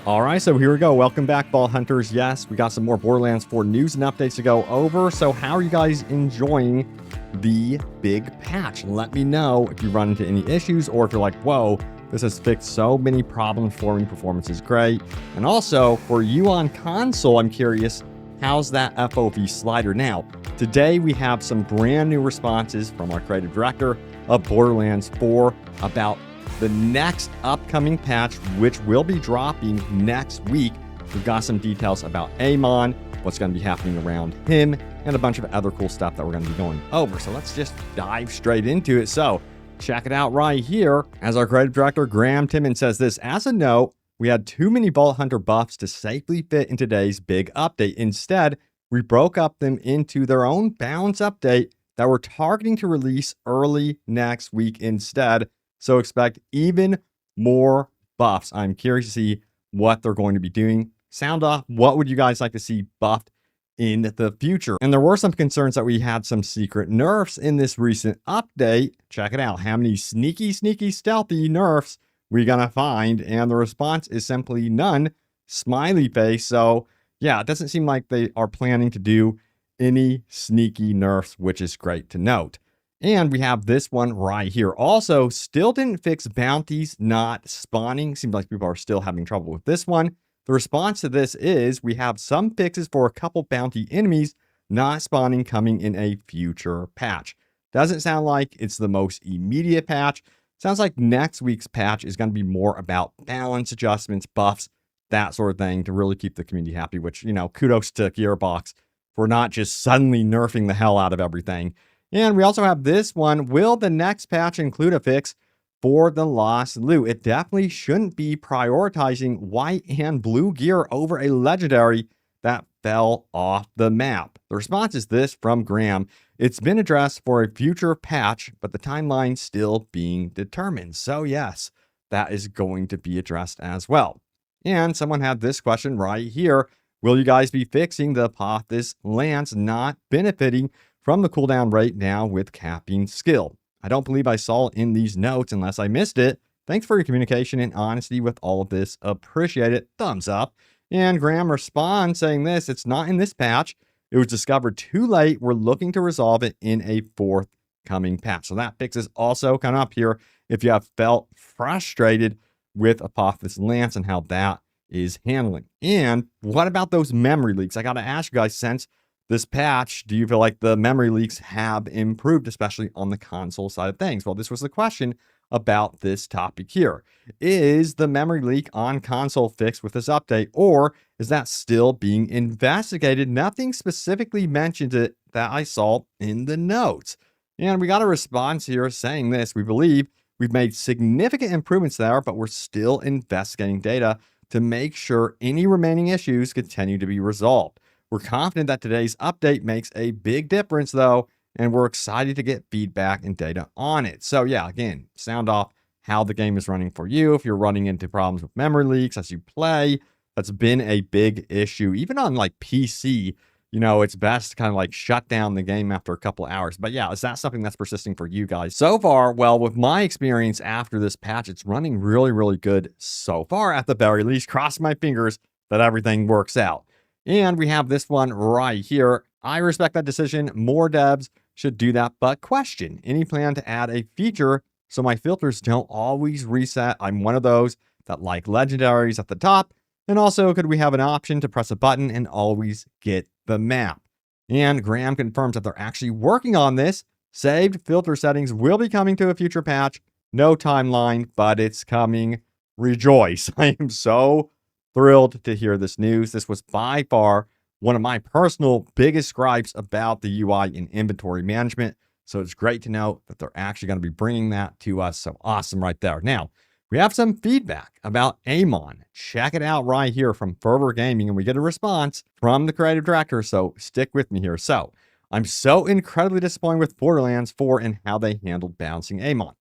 All right, so here we go. Welcome back, Ball Hunters. Yes, we got some more Borderlands 4 news and updates to go over. So how are you guys enjoying the big patch? Let me know if you run into any issues or if you're like, whoa, this has fixed so many problems for me. Performance is great. And also, for you on console, I'm curious, how's that FOV slider now? Today, we have some brand new responses from our creative director of Borderlands 4 about the next upcoming patch, which will be dropping next week. We've got some details about Aman, what's going to be happening around him, and a bunch of other cool stuff that we're going to be going over. So let's just dive straight into it. So check it out right here. As our creative director, Graham Timmons, says this, as a note, we had too many Vault Hunter buffs to safely fit in today's big update. Instead, we broke up them into their own balance update that we're targeting to release early next week instead. So expect even more buffs. I'm curious to see what they're going to be doing. Sound off. What would you guys like to see buffed in the future? And there were some concerns that we had some secret nerfs in this recent update. Check it out. How many sneaky, stealthy nerfs we gonna find? And the response is simply none. Smiley face. So yeah, it doesn't seem like they are planning to do any sneaky nerfs, which is great to note. And we have this one right here. Also, still didn't fix bounties not spawning. Seems like people are still having trouble with this one. The response to this is we have some fixes for a couple bounty enemies not spawning coming in a future patch. Doesn't sound like it's the most immediate patch. Sounds like next week's patch is going to be more about balance adjustments, buffs, that sort of thing to really keep the community happy, which, you know, kudos to Gearbox for not just suddenly nerfing the hell out of everything. And we also have this one. Will the next patch include a fix for the lost loot? It definitely shouldn't be prioritizing white and blue gear over a legendary that fell off the map. The response is this from Graham. It's been addressed for a future patch, but the timeline's still being determined. So yes, that is going to be addressed as well. And someone had this question right here. Will you guys be fixing the Apophis Lance not benefiting from the cooldown rate now with capping skill? I don't believe I saw it in these notes unless I missed it. Thanks for your communication and honesty with all of this. Appreciate it. Thumbs up. And Graham responds saying this, it's not in this patch. It was discovered too late. We're looking to resolve it in a forthcoming patch. So that fix is also coming up here if you have felt frustrated with Apophis Lance and how that is handling. And what about those memory leaks? I got to ask you guys, since this patch, do you feel like the memory leaks have improved, especially on the console side of things? Well, this was the question about this topic here. Is the memory leak on console fixed with this update, or is that still being investigated? Nothing specifically mentioned it that I saw in the notes. And we got a response here saying this, we believe we've made significant improvements there, but we're still investigating data to make sure any remaining issues continue to be resolved. We're confident that today's update makes a big difference, though, and we're excited to get feedback and data on it. So yeah, again, sound off how the game is running for you. If you're running into problems with memory leaks as you play, that's been a big issue. Even on like PC, you know, it's best to kind of like shut down the game after a couple of hours. But yeah, is that something that's persisting for you guys? So far, well, with my experience after this patch, it's running really, really good so far at the very least. Cross my fingers that everything works out. And we have this one right here. I respect that decision. More devs should do that. But question, any plan to add a feature so my filters don't always reset? I'm one of those that like legendaries at the top. And also, could we have an option to press a button and always get the map? And Graham confirms that they're actually working on this. Saved filter settings will be coming to a future patch. No timeline, but it's coming. Rejoice. I am so thrilled to hear this news. This was by far one of my personal biggest gripes about the UI and inventory management. So it's great to know that they're actually going to be bringing that to us. So awesome right there. Now, we have some feedback about Aman. Check it out right here from Fervor Gaming, and we get a response from the creative director. So stick with me here. So I'm so incredibly disappointed with Borderlands 4 and how they handled balancing Aman.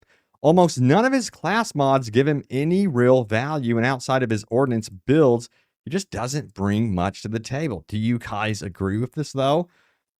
Almost none of his class mods give him any real value, and outside of his ordnance builds, he just doesn't bring much to the table. Do you guys agree with this, though?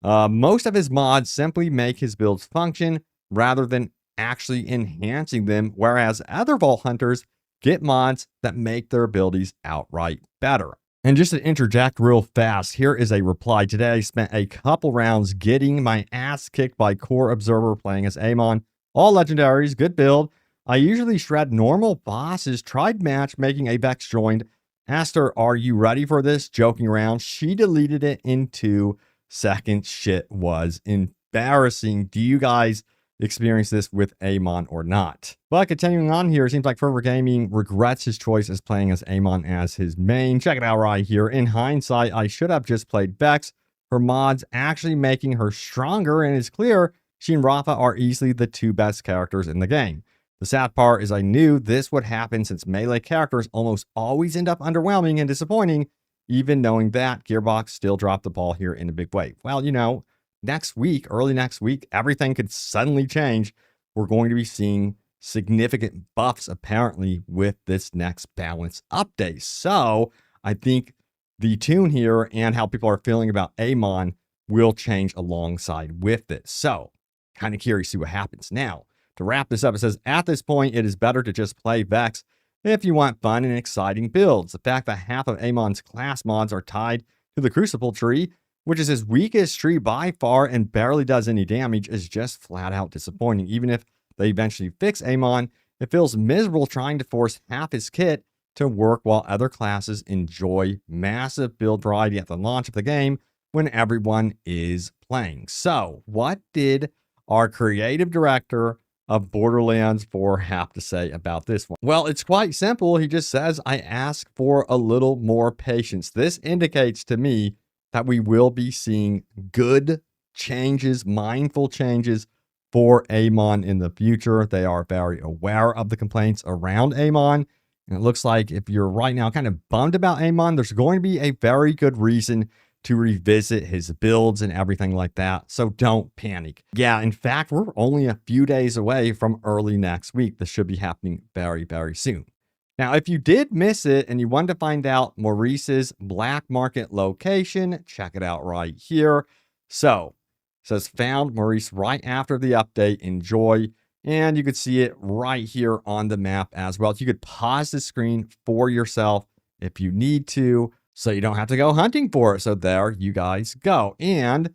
Most of his mods simply make his builds function rather than actually enhancing them, whereas other Vault Hunters get mods that make their abilities outright better. And just to interject real fast, here is a reply. Today, I spent a couple rounds getting my ass kicked by Core Observer playing as Amon. All legendaries, good build. I usually shred normal bosses, tried matchmaking, a Vex joined. Asked her, are you ready for this? Joking around. She deleted it in 2 seconds. Shit was embarrassing. Do you guys experience this with Amon or not? But continuing on here, it seems like Fervor Gaming regrets his choice as playing as Amon as his main. Check it out right here. In hindsight, I should have just played Vex. Her mods actually making her stronger, and it's clear she and Rafa are easily the 2 best characters in the game. The sad part is I knew this would happen since melee characters almost always end up underwhelming and disappointing. Even knowing that, Gearbox still dropped the ball here in a big way. Well, you know, next week, early next week, everything could suddenly change. We're going to be seeing significant buffs apparently with this next balance update. So I think the tune here and how people are feeling about Amon will change alongside with it. So kind of curious to see what happens. Now, to wrap this up, it says, at this point, it is better to just play Vex if you want fun and exciting builds. The fact that half of Amon's class mods are tied to the Crucible tree, which is his weakest tree by far and barely does any damage, is just flat out disappointing. Even if they eventually fix Amon, it feels miserable trying to force half his kit to work while other classes enjoy massive build variety at the launch of the game when everyone is playing. So, what did our creative director of Borderlands 4 have to say about this one? Well, it's quite simple. He just says, I ask for a little more patience. This indicates to me that we will be seeing good changes, mindful changes for Amon in the future. They are very aware of the complaints around Amon. And it looks like if you're right now kind of bummed about Amon, there's going to be a very good reason to revisit his builds and everything like that. So don't panic. Yeah, in fact, we're only a few days away from early next week. This should be happening very, very soon. Now, if you did miss it and you wanted to find out Maurice's black market location, check it out right here. So it says found Maurice right after the update. Enjoy. And you could see it right here on the map as well. You could pause the screen for yourself if you need to, so you don't have to go hunting for it. So there you guys go. And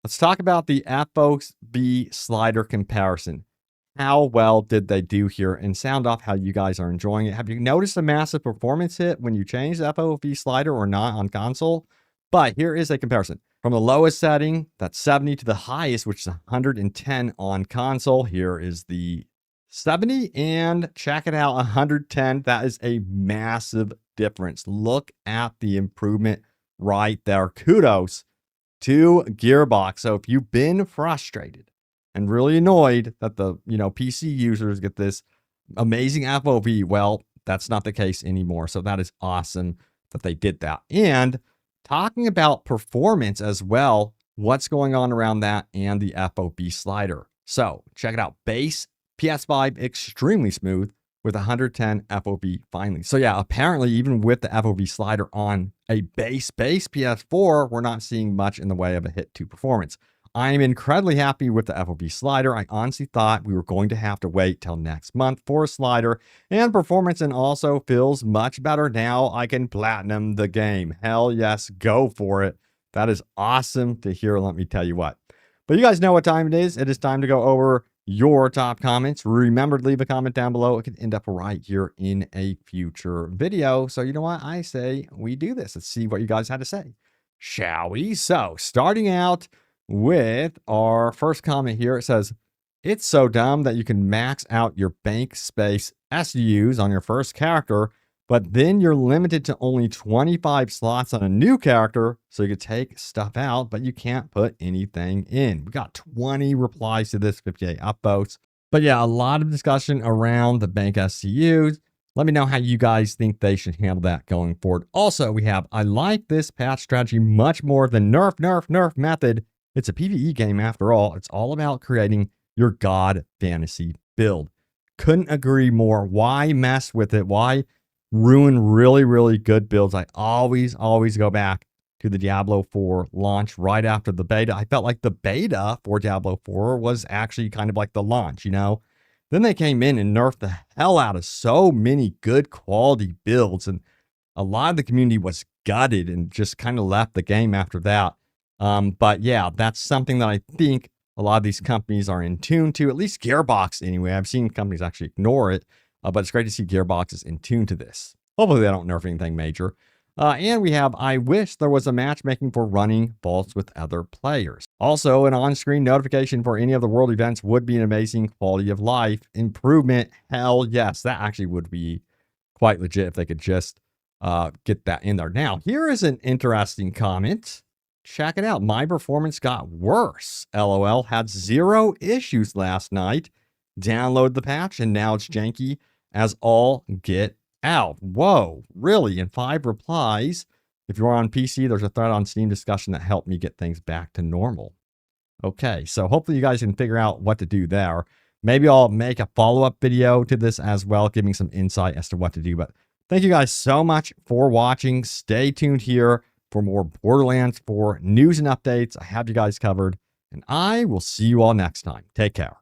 let's talk about the FOB slider comparison. How well did they do here? And sound off how you guys are enjoying it. Have you noticed a massive performance hit when you change the FOB slider or not on console? But here is a comparison. From the lowest setting, that's 70, to the highest, which is 110 on console. Here is the 70, and check it out, 110. That is a massive difference. Look at the improvement right there. Kudos to Gearbox. So if you've been frustrated and really annoyed that the PC users get this amazing FOV, well, that's not the case anymore. So that is awesome that they did that. And talking about performance as well, what's going on around that and the FOB slider. So check it out. Base PS5 extremely smooth with 110 FOV finally. So yeah, apparently even with the FOV slider on a base PS4, we're not seeing much in the way of a hit to performance. I'm incredibly happy with the FOV slider. I honestly thought we were going to have to wait till next month for a slider and performance, and also feels much better now. I can platinum the game. Hell yes, go for it. That is awesome to hear, let me tell you what. But you guys know what time it is. It is time to go over your top comments. Remember to leave a comment down below. It could end up right here in a future video. So you know what? I say we do this. Let's see what you guys had to say, shall we? So starting out with our first comment here, it says, it's so dumb that you can max out your bank space SUs on your first character, but then you're limited to only 25 slots on a new character, so you could take stuff out, but you can't put anything in. We got 20 replies to this, 58 upvotes. But yeah, a lot of discussion around the bank SCUs. Let me know how you guys think they should handle that going forward. Also, we have, I like this patch strategy much more than nerf method. It's a PvE game after all. It's all about creating your God fantasy build. Couldn't agree more. Why mess with it? Why ruin really good builds? I always go back to the Diablo 4 launch right after the beta. I felt like the beta for Diablo 4 was actually kind of like the launch, you know? Then they came in and nerfed the hell out of so many good quality builds, and a lot of the community was gutted and just kind of left the game after that. But yeah, that's something that I think a lot of these companies are in tune to, at least Gearbox anyway. I've seen companies actually ignore it, but it's great to see Gearbox is in tune to this. Hopefully they don't nerf anything major. And we have, I wish there was a matchmaking for running vaults with other players. Also, an on-screen notification for any of the world events would be an amazing quality of life improvement. Hell yes, that actually would be quite legit if they could just get that in there. Now, here is an interesting comment. Check it out. My performance got worse. LOL. Had 0 issues last night. Download the patch and now it's janky as all get out. Whoa, really? And 5 replies. If you're on PC, there's a thread on Steam discussion that helped me get things back to normal. Okay, so hopefully you guys can figure out what to do there. Maybe I'll make a follow-up video to this as well, giving some insight as to what to do. But thank you guys so much for watching. Stay tuned here for more Borderlands 4 news and updates. I have you guys covered, and I will see you all next time. Take care.